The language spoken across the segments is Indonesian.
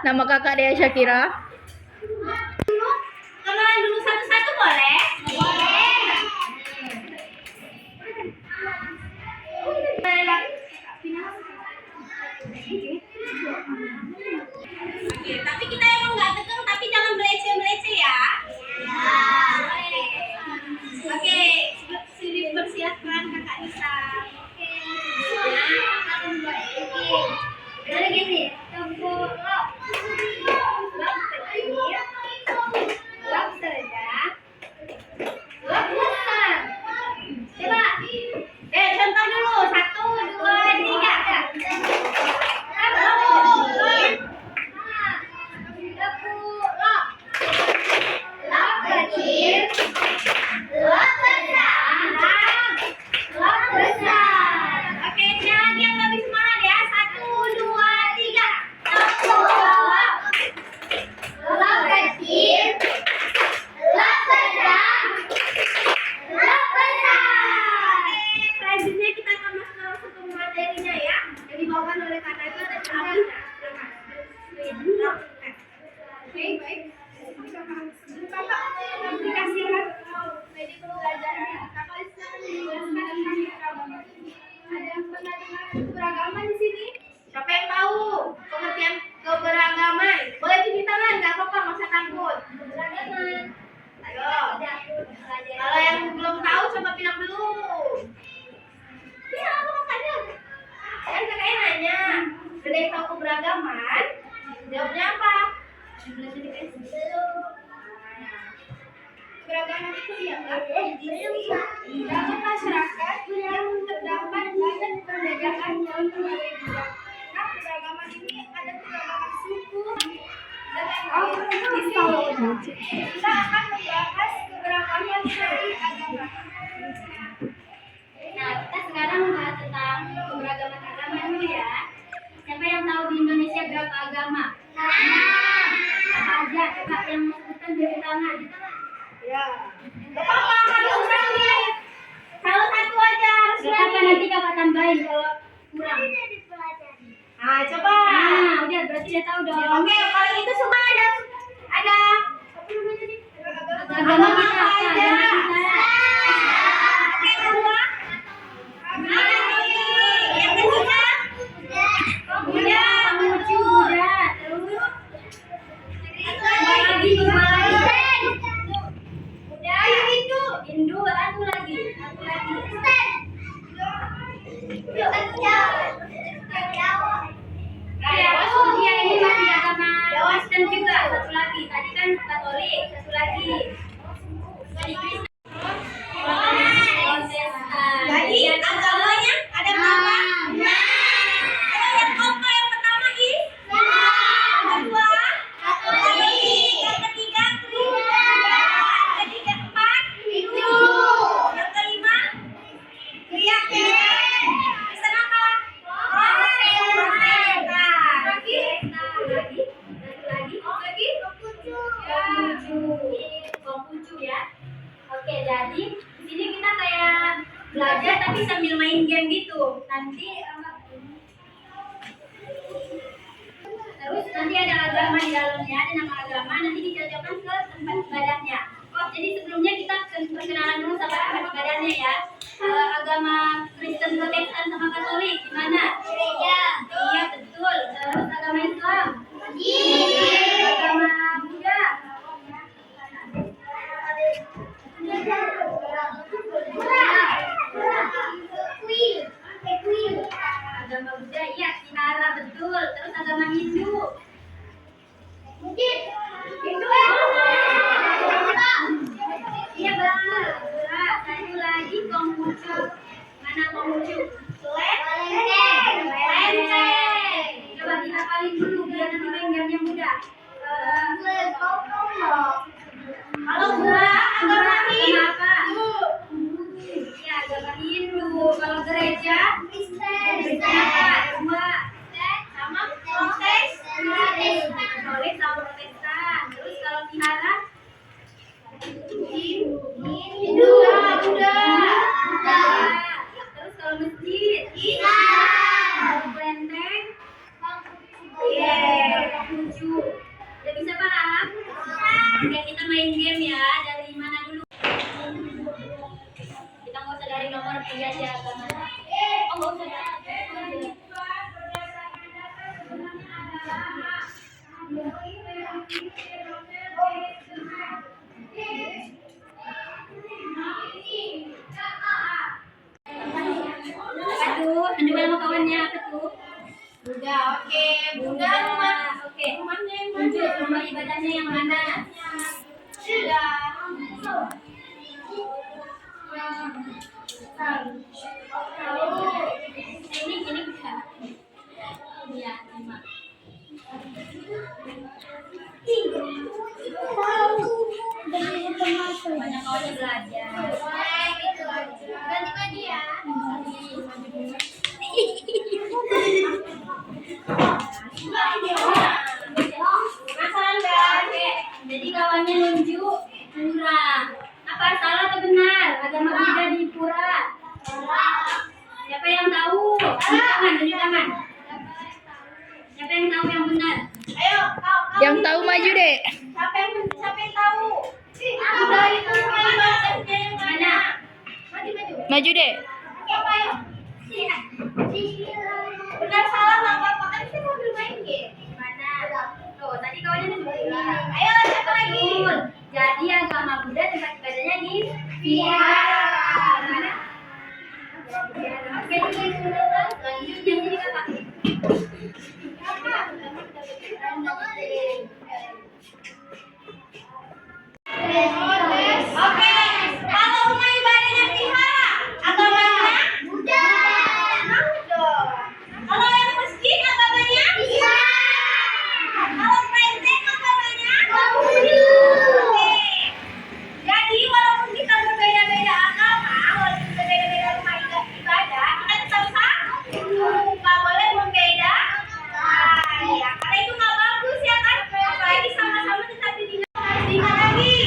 Nama kakak Dea Syakira. Kenalan dulu satu-satu boleh? Oke, tapi kita emang nggak tegang, tapi jangan belece-belece ya. Oke, sini persiapkan kakak Nisa. Jadi gini, contoh dulu 1, 2, 3. Oke, jangan yang lebih semangat ya. 1, 2, 3. Lap kecil, lap sedang, lap besar. Selanjutnya kita akan masuk langsung ke materinya ya, yang dibawakan oleh Kak Naga dan Kak Amina. Oke, baik. Kakak aplikasikan media pembelajaran. Kakak silakan menjelaskan tentang keberagaman. Ada yang pernah dengar keberagaman di sini? Siapa yang tahu pengertian keberagaman? Boleh cuci tangan, nggak apa-apa, nggak usah takut. Keberagaman. Ayo. Kalau yang belum tahu coba bilang dulu. Iya, apa makanya? Kan kakaknya nanya, ada yang tahu keberagaman? Jawabnya apa? Keberagaman itu dianggap dalam masyarakat yang terdapat banyak perbedaan dalam berbagai bidang. Nah, keberagaman ini ada keberagaman suku dan etnis. Kita akan membahas keberagaman dari agama. Nah, kita sekarang membahas tentang keberagaman agama dulu ya. Siapa yang tahu di Indonesia berapa agama? Apa aja? Coba yang menyebutkan dari tangan. Ya. Apa harus berani? Kalau satu aja harus berani. Nanti kakak tambahin kalau kurang. Nah, coba. Nah, udah berarti dia tahu dong. Oke, kalau itu semua ada apa namanya nih? Agama kita aja. Oke, kedua. Yang ketiga. Buddha, Konghucu, Buddha. Terus lagi Hindu, satu lagi. Iya, ini masih agama Kristen juga. Satu lagi, tadi kan Katolik. Satu lagi. Lagi agamanya ada berapa? Yang keempat, yang pertama yang kedua Katolik, yang ketiga Kristen, yang keempat Hindu, yang kelima Kristen apa? Konghucu ya. Oke, jadi di sini kita kayak belajar tapi sambil main game gitu. Terus nanti ada agama di dalamnya, ada nama agama, nanti dicocokkan ke tempat ibadahnya. Oh, jadi sebelumnya kita perkenalan dulu sama tempat ibadahnya ya. Agama Kristen, Protestan sama Katolik gimana? Iya, betul. Terus agama Islam? Agama Buddha? Hindu. Buddha. Terus kalau masjid? Islam. Kalau kelenteng? Konghucu. Udah bisa paham? Oke, kita main game ya. Dari mana dulu? Kita nggak usah dari nomor 3 aja. Oh, nggak usah. Aduh, tunjukkan sama kawannya apa tuh? Buddha, oke. Buddha, oke. Tunjuk rumah ibadahnya yang mana? Buddha. Ini enggak. Iya, 5. Banyak kawannya belajar. Ganti-ganti ya. Jadi kawannya nunjuk pura. Apa salah atau benar? Agama Buddha di pura. Siapa yang tahu? Tunjuk tangan. Siapa yang tahu yang benar? Ayo, kau. Yang tahu maju deh. Siapa yang tahu? Buddha itu ibadahnya yang mana? Maju. Maju deh. Apa ayo? Benar salah nggak apa-apa kan kita sambil main game. Mana? Tuh tadi kawannya nunjuk pura. Ayo siapa lagi? Jadi agama Buddha tempat ibadahnya di vihara. Mana? Oke, lanjut yang ini kakak. Oke, kalau rumah ibadahnya vihara, agamanya Buddha. Kalau yang masjid agamanya Islam. Kalau kelenteng agamanya Konghucu. Oke. Jadi walaupun kita berbeda-beda agama, walaupun berbeda-beda rumah ibadah, kita tetap satu. Nggak boleh membeda. Ya, karena itu nggak bagus ya kan? Apalagi sama-sama tetapi di mana lagi?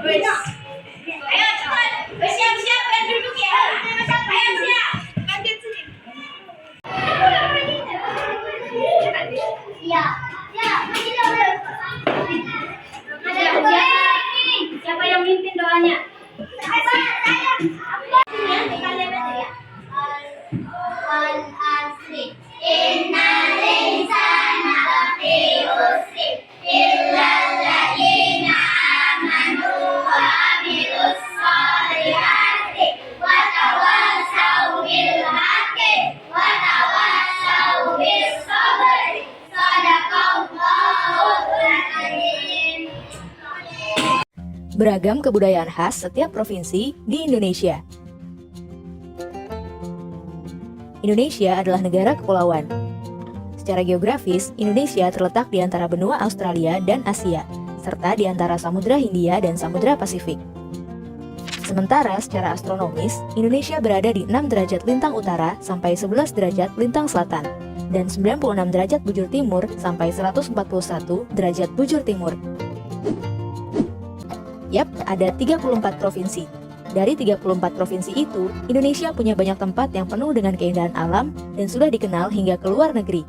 Ayo cepat. Siap-siap biar duduk ya. Ayo siap. Lanjut sini. Iya. Ya, siapa yang mimpin doanya? Beragam kebudayaan khas setiap provinsi di Indonesia. Indonesia adalah negara kepulauan. Secara geografis, Indonesia terletak di antara benua Australia dan Asia, serta di antara Samudra Hindia dan Samudra Pasifik. Sementara secara astronomis, Indonesia berada di 6 derajat lintang utara sampai 11 derajat lintang selatan, dan 96 derajat bujur timur sampai 141 derajat bujur timur. Yap, ada 34 provinsi. Dari 34 provinsi itu, Indonesia punya banyak tempat yang penuh dengan keindahan alam dan sudah dikenal hingga ke luar negeri.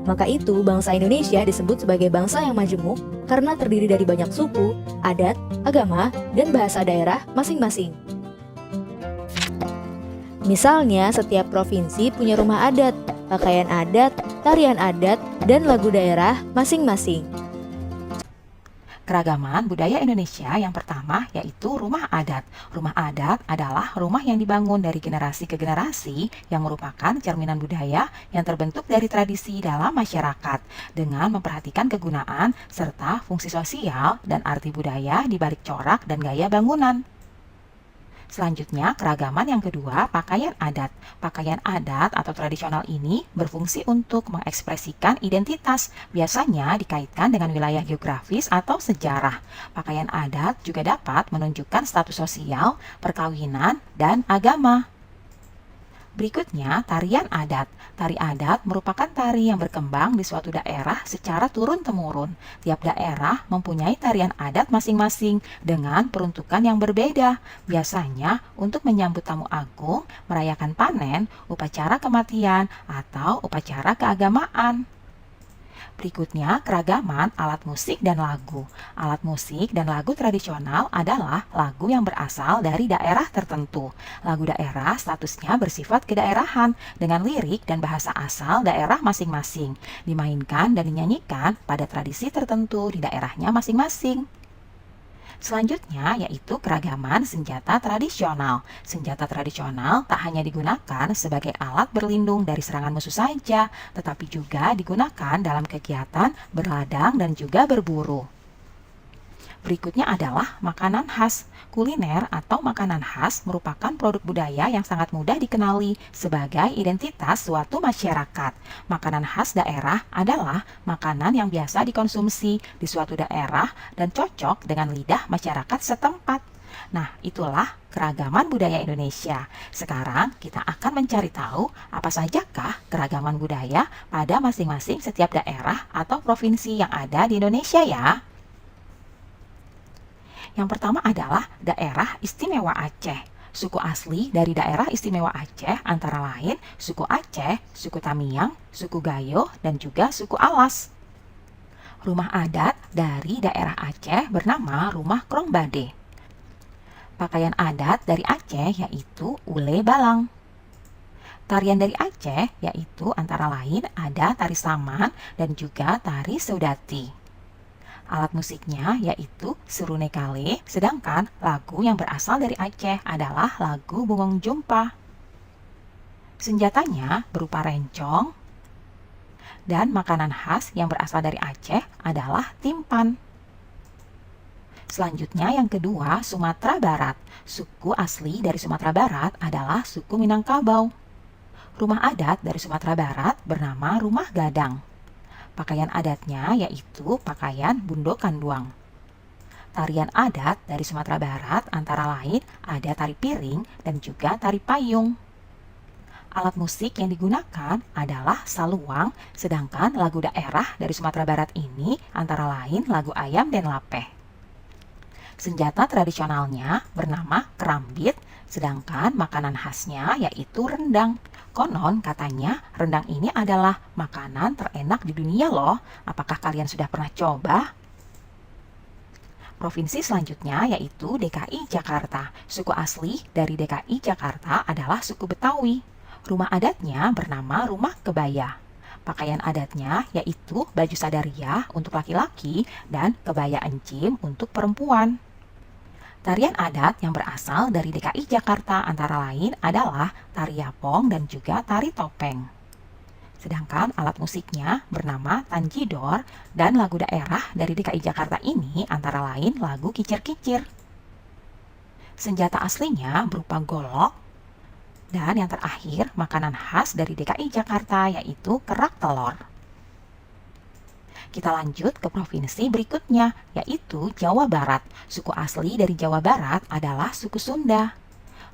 Maka itu, bangsa Indonesia disebut sebagai bangsa yang majemuk karena terdiri dari banyak suku, adat, agama, dan bahasa daerah masing-masing. Misalnya, setiap provinsi punya rumah adat, pakaian adat, tarian adat, dan lagu daerah masing-masing. Keragaman budaya Indonesia yang pertama yaitu rumah adat. Rumah adat adalah rumah yang dibangun dari generasi ke generasi yang merupakan cerminan budaya yang terbentuk dari tradisi dalam masyarakat dengan memperhatikan kegunaan serta fungsi sosial dan arti budaya di balik corak dan gaya bangunan. Selanjutnya, keragaman yang kedua, pakaian adat. Pakaian adat atau tradisional ini berfungsi untuk mengekspresikan identitas, biasanya dikaitkan dengan wilayah geografis atau sejarah. Pakaian adat juga dapat menunjukkan status sosial, perkawinan, dan agama. Berikutnya, tarian adat. Tari adat merupakan tari yang berkembang di suatu daerah secara turun-temurun. Tiap daerah mempunyai tarian adat masing-masing dengan peruntukan yang berbeda. Biasanya untuk menyambut tamu agung, merayakan panen, upacara kematian, atau upacara keagamaan. Berikutnya, keragaman alat musik dan lagu. Alat musik dan lagu tradisional adalah lagu yang berasal dari daerah tertentu. Lagu daerah statusnya bersifat kedaerahan dengan lirik dan bahasa asal daerah masing-masing, dimainkan dan dinyanyikan pada tradisi tertentu di daerahnya masing-masing. Selanjutnya yaitu keragaman senjata tradisional. Senjata tradisional tak hanya digunakan sebagai alat berlindung dari serangan musuh saja, tetapi juga digunakan dalam kegiatan berladang dan juga berburu. Berikutnya adalah makanan khas. Kuliner atau makanan khas merupakan produk budaya yang sangat mudah dikenali sebagai identitas suatu masyarakat. Makanan khas daerah adalah makanan yang biasa dikonsumsi di suatu daerah dan cocok dengan lidah masyarakat setempat. Nah, itulah keragaman budaya Indonesia. Sekarang kita akan mencari tahu apa sajakah keragaman budaya pada masing-masing setiap daerah atau provinsi yang ada di Indonesia ya. Yang pertama adalah daerah istimewa Aceh. Suku asli dari daerah istimewa Aceh antara lain suku Aceh, suku Tamiang, suku Gayo, dan juga suku Alas. Rumah adat dari daerah Aceh bernama Rumah Krongbade. Pakaian adat dari Aceh yaitu ule balang. Tarian dari Aceh yaitu antara lain ada tari saman dan juga tari saudati. Alat musiknya yaitu serune kale, sedangkan lagu yang berasal dari Aceh adalah lagu Bungong Jumpa. Senjatanya berupa rencong, dan makanan khas yang berasal dari Aceh adalah timpan. Selanjutnya yang kedua, Sumatera Barat. Suku asli dari Sumatera Barat adalah suku Minangkabau. Rumah adat dari Sumatera Barat bernama Rumah Gadang. Pakaian adatnya yaitu pakaian Bundo Kanduang. Tarian adat dari Sumatera Barat antara lain ada tari piring dan juga tari payung. Alat musik yang digunakan adalah saluang, sedangkan lagu daerah dari Sumatera Barat ini antara lain lagu ayam dan lapeh. Senjata tradisionalnya bernama kerambit, sedangkan makanan khasnya yaitu rendang. Konon katanya rendang ini adalah makanan terenak di dunia loh. Apakah kalian sudah pernah coba? Provinsi selanjutnya yaitu DKI Jakarta. Suku asli dari DKI Jakarta adalah suku Betawi. Rumah adatnya bernama Rumah Kebaya. Pakaian adatnya yaitu baju sadaria untuk laki-laki dan kebaya encim untuk perempuan. Tarian adat yang berasal dari DKI Jakarta antara lain adalah tari yapong dan juga tari topeng. Sedangkan alat musiknya bernama tanjidor dan lagu daerah dari DKI Jakarta ini antara lain lagu Kicir-Kicir. Senjata aslinya berupa golok. Dan yang terakhir makanan khas dari DKI Jakarta yaitu kerak telur. Kita lanjut ke provinsi berikutnya yaitu Jawa Barat. Suku asli dari Jawa Barat adalah suku Sunda.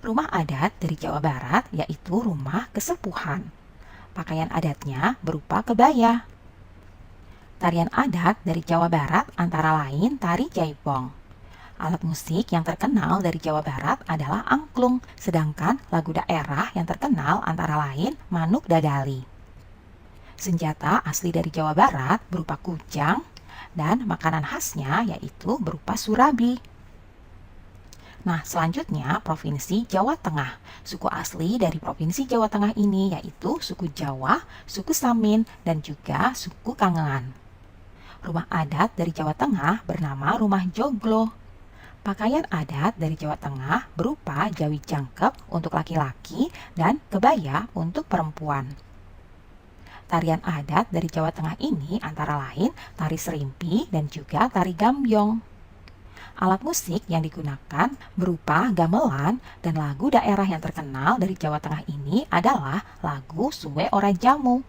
Rumah adat dari Jawa Barat yaitu rumah kesepuhan. Pakaian adatnya berupa kebaya. Tarian adat dari Jawa Barat antara lain tari jaipong. Alat musik yang terkenal dari Jawa Barat adalah angklung, sedangkan lagu daerah yang terkenal antara lain manuk dadali. Senjata asli dari Jawa Barat berupa kujang, dan makanan khasnya yaitu berupa surabi. Nah, selanjutnya Provinsi Jawa Tengah. Suku asli dari Provinsi Jawa Tengah ini yaitu suku Jawa, suku Samin, dan juga suku Kangean. Rumah adat dari Jawa Tengah bernama Rumah Joglo. Pakaian adat dari Jawa Tengah berupa jawi jangkep untuk laki-laki dan kebaya untuk perempuan. Tarian adat dari Jawa Tengah ini antara lain tari serimpi dan juga tari gambyong. Alat musik yang digunakan berupa gamelan dan lagu daerah yang terkenal dari Jawa Tengah ini adalah lagu Suwe Ora Jamu.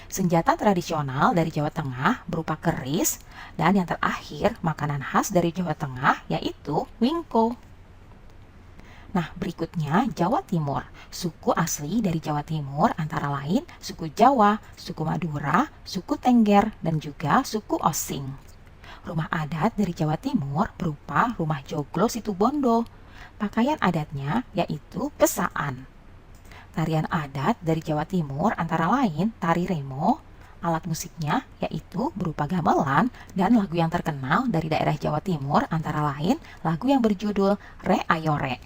Senjata tradisional dari Jawa Tengah berupa keris dan yang terakhir makanan khas dari Jawa Tengah yaitu wingko. Nah, berikutnya Jawa Timur. Suku asli dari Jawa Timur antara lain suku Jawa, suku Madura, suku Tengger, dan juga suku Osing. Rumah adat dari Jawa Timur berupa Rumah Joglo Situbondo. Pakaian adatnya yaitu pesaan. Tarian adat dari Jawa Timur antara lain tari remo. Alat musiknya yaitu berupa gamelan dan lagu yang terkenal dari daerah Jawa Timur antara lain lagu yang berjudul Re Ayo Re.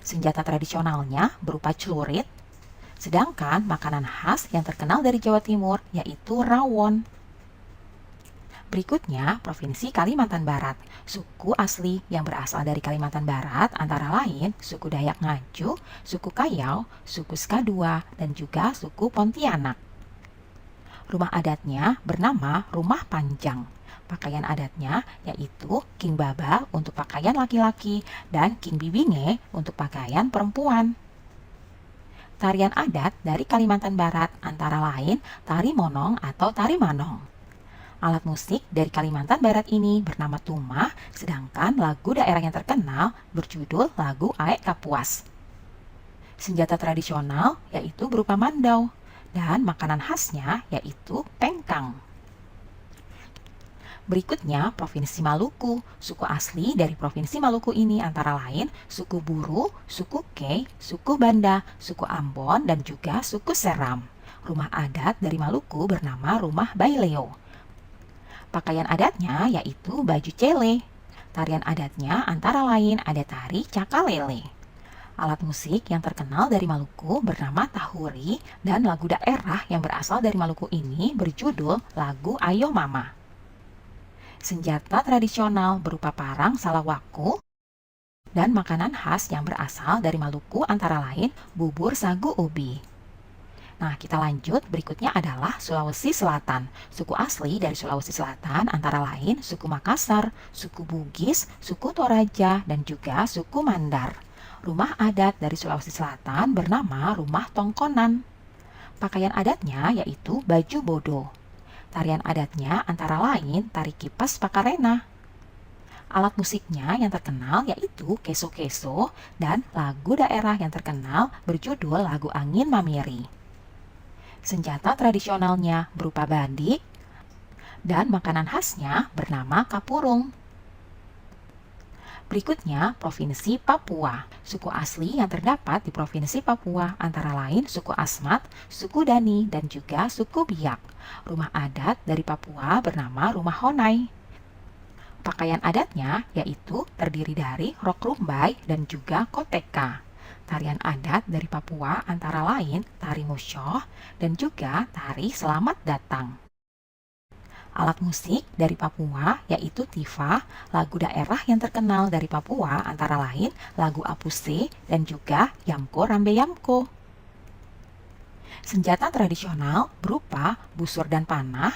Senjata tradisionalnya berupa celurit. Sedangkan makanan khas yang terkenal dari Jawa Timur yaitu rawon. Berikutnya, Provinsi Kalimantan Barat. Suku asli yang berasal dari Kalimantan Barat antara lain suku Dayak Ngaju, suku Kayau, suku Skadua, dan juga suku Pontianak. Rumah adatnya bernama Rumah Panjang. Pakaian adatnya yaitu King Baba untuk pakaian laki-laki dan King Bibinge untuk pakaian perempuan. Tarian adat dari Kalimantan Barat antara lain tari monong atau tari manong. Alat musik dari Kalimantan Barat ini bernama tumah, sedangkan lagu daerah yang terkenal berjudul lagu Aek Kapuas. Senjata tradisional yaitu berupa mandau, dan makanan khasnya yaitu pengkang. Berikutnya Provinsi Maluku. Suku asli dari Provinsi Maluku ini antara lain suku Buru, suku Kei, suku Banda, suku Ambon, dan juga suku Seram. Rumah adat dari Maluku bernama Rumah Baileo. Pakaian adatnya yaitu baju cele. Tarian adatnya antara lain ada tari cakalele. Alat musik yang terkenal dari Maluku bernama tahuri dan lagu daerah yang berasal dari Maluku ini berjudul lagu Ayo Mama. Senjata tradisional berupa parang salawaku dan makanan khas yang berasal dari Maluku antara lain bubur sagu ubi. Nah, kita lanjut. Berikutnya adalah Sulawesi Selatan. Suku asli dari Sulawesi Selatan antara lain suku Makassar, suku Bugis, suku Toraja, dan juga suku Mandar. Rumah adat dari Sulawesi Selatan bernama Rumah Tongkonan. Pakaian adatnya yaitu baju bodo. Tarian adatnya antara lain tari kipas pakarena. Alat musiknya yang terkenal yaitu keso-keso dan lagu daerah yang terkenal berjudul lagu Angin Mamiri. Senjata tradisionalnya berupa badik dan makanan khasnya bernama kapurung. Berikutnya, Provinsi Papua. Suku asli yang terdapat di Provinsi Papua antara lain suku Asmat, suku Dani, dan juga suku Biak. Rumah adat dari Papua bernama Rumah Honai. Pakaian adatnya yaitu terdiri dari rok rumbai dan juga koteka. Tarian adat dari Papua antara lain tari musyoh dan juga tari selamat datang. Alat musik dari Papua yaitu tifa, lagu daerah yang terkenal dari Papua antara lain lagu Apuse dan juga Yamko Rambe Yamko. Senjata tradisional berupa busur dan panah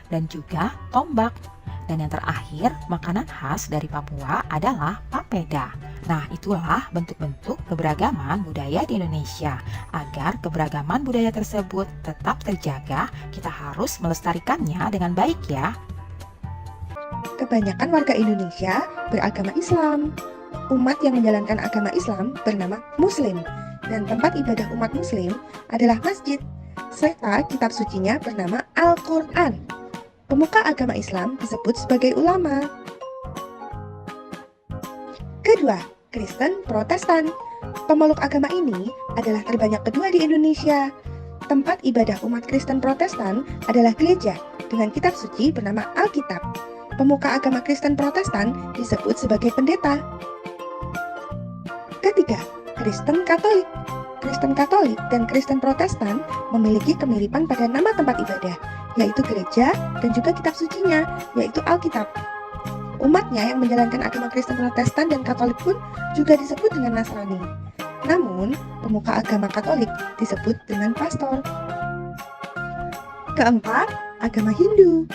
dan juga tombak. Dan yang terakhir, makanan khas dari Papua adalah papeda. Nah, itulah bentuk-bentuk keberagaman budaya di Indonesia. Agar keberagaman budaya tersebut tetap terjaga, kita harus melestarikannya dengan baik ya. Kebanyakan warga Indonesia beragama Islam. Umat yang menjalankan agama Islam bernama Muslim, dan tempat ibadah umat Muslim adalah masjid, serta kitab sucinya bernama Al-Quran. Pemuka agama Islam disebut sebagai ulama. Kedua, Kristen Protestan. Pemeluk agama ini adalah terbanyak kedua di Indonesia. Tempat ibadah umat Kristen Protestan adalah gereja dengan kitab suci bernama Alkitab. Pemuka agama Kristen Protestan disebut sebagai pendeta. Ketiga, Kristen Katolik. Kristen Katolik dan Kristen Protestan memiliki kemiripan pada nama tempat ibadah, yaitu gereja dan juga kitab sucinya, yaitu Alkitab. Umatnya yang menjalankan agama Kristen Protestan dan Katolik pun juga disebut dengan Nasrani. Namun, pemuka agama Katolik disebut dengan pastor. Keempat, agama Hindu.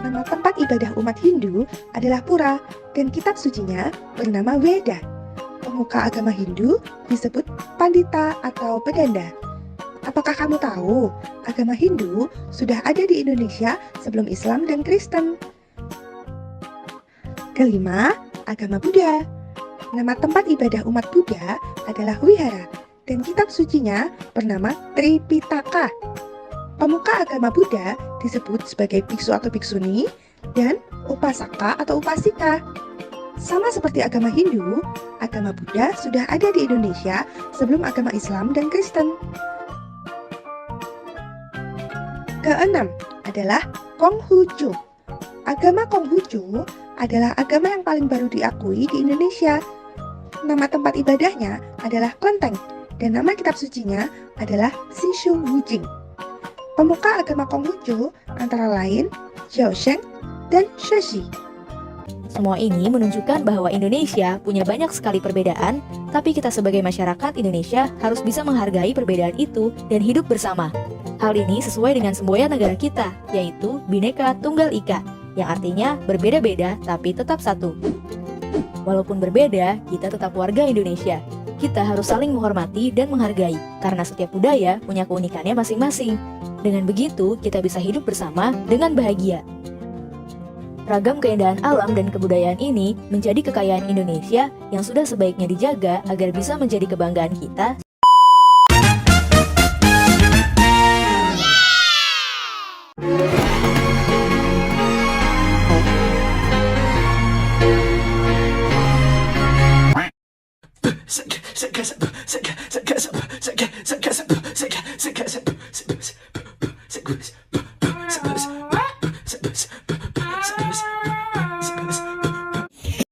Nama tempat ibadah umat Hindu adalah Pura dan kitab sucinya bernama Weda. Pemuka agama Hindu disebut Pandita atau Pedanda. Apakah kamu tahu, agama Hindu sudah ada di Indonesia sebelum Islam dan Kristen? Kelima, agama Buddha. Nama tempat ibadah umat Buddha adalah Wihara, dan kitab sucinya bernama Tripitaka. Pemuka agama Buddha disebut sebagai biksu atau biksuni, dan upasaka atau upasika. Sama seperti agama Hindu, agama Buddha sudah ada di Indonesia sebelum agama Islam dan Kristen. Keenam adalah Konghucu. Agama Konghucu adalah agama yang paling baru diakui di Indonesia. Nama tempat ibadahnya adalah Klenteng, dan nama kitab sucinya adalah Sishu Wujing. Pemuka agama Konghucu antara lain Xiaosheng dan Shashi. Semua ini menunjukkan bahwa Indonesia punya banyak sekali perbedaan, tapi kita sebagai masyarakat Indonesia harus bisa menghargai perbedaan itu dan hidup bersama. Hal ini sesuai dengan semboyan negara kita, yaitu Bhinneka Tunggal Ika, yang artinya berbeda-beda tapi tetap satu. Walaupun berbeda, kita tetap warga Indonesia. Kita harus saling menghormati dan menghargai, karena setiap budaya punya keunikannya masing-masing. Dengan begitu, kita bisa hidup bersama dengan bahagia. Ragam keindahan alam dan kebudayaan ini menjadi kekayaan Indonesia yang sudah sebaiknya dijaga agar bisa menjadi kebanggaan kita. Sek